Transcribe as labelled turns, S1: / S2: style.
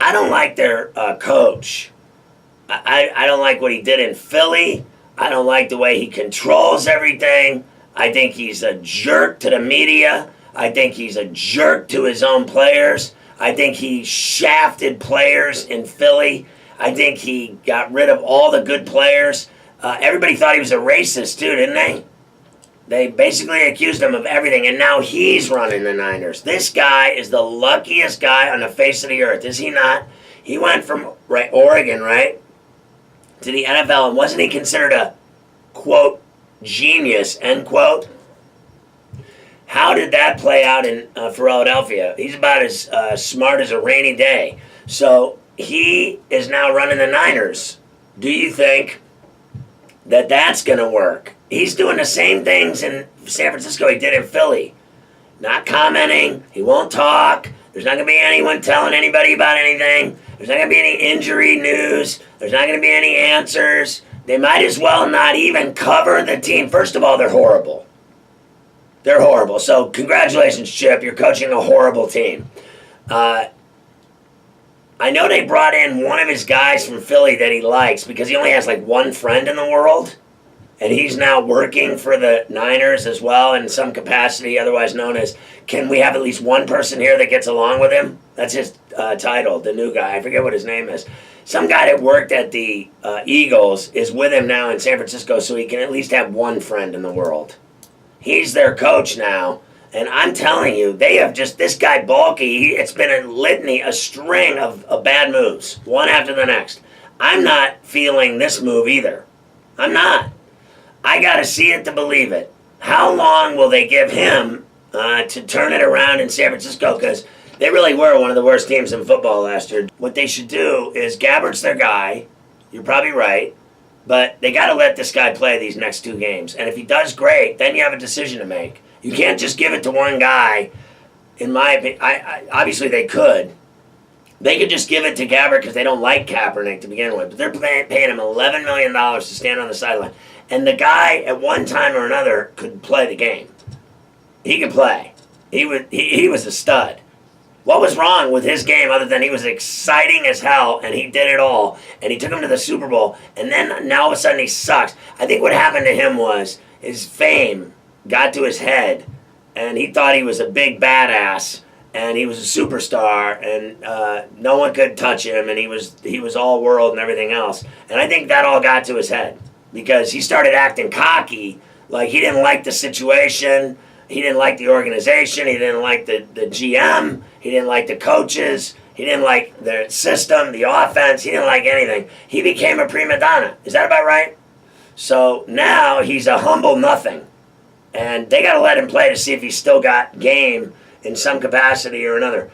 S1: I don't like their coach. I don't like what he did in Philly. I don't like the way he controls everything. I think he's a jerk to the media. I think he's a jerk to his own players. I think he shafted players in Philly. I think he got rid of all the good players. Everybody thought he was a racist too, didn't they? They basically accused him of everything, and now he's running the Niners. This guy is the luckiest guy on the face of the earth, is he not? He went from Oregon, right, to the NFL, and wasn't he considered a, quote, genius, end quote? How did that play out in Philadelphia? He's about as smart as a rainy day. So he is now running the Niners. Do you think that that's going to work? He's doing the same things in San Francisco he did in Philly. Not commenting. He won't talk. There's not going to be anyone telling anybody about anything. There's not going to be any injury news. There's not going to be any answers. They might as well not even cover the team. First of all, they're horrible. They're horrible. So congratulations, Chip. You're coaching a horrible team. I know they brought in one of his guys from Philly that he likes because he only has like one friend in the world. And he's now working for the Niners as well in some capacity, otherwise known as, can we have at least one person here that gets along with him? That's his title, the new guy. I forget what his name is. Some guy that worked at the Eagles is with him now in San Francisco, so he can at least have one friend in the world. He's their coach now. And I'm telling you, they have just, this guy Balky, it's been a litany, a string of bad moves, one after the next. I'm not feeling this move either. I'm not. I got to see it to believe it. How long will they give him to turn it around in San Francisco? Because they really were one of the worst teams in football last year. What they should do is Gabbert's their guy. You're probably right. But they got to let this guy play these next two games. And if he does great, then you have a decision to make. You can't just give it to one guy. In my opinion, obviously they could. They could just give it to Gabbert because they don't like Kaepernick to begin with. But they're paying him $11 million to stand on the sideline. And the guy, at one time or another, could play the game. He could play. He was a stud. What was wrong with his game other than he was exciting as hell and he did it all and he took him to the Super Bowl and then now all of a sudden he sucks? I think what happened to him was his fame got to his head and he thought he was a big badass and he was a superstar and no one could touch him and he was all world and everything else. And I think that all got to his head because he started acting cocky, like he didn't like the situation. He didn't like the organization. He didn't like the GM. He didn't like the coaches. He didn't like the system, the offense. He didn't like anything. He became a prima donna. Is that about right? So now he's a humble nothing. And they got to let him play to see if he's still got game in some capacity or another.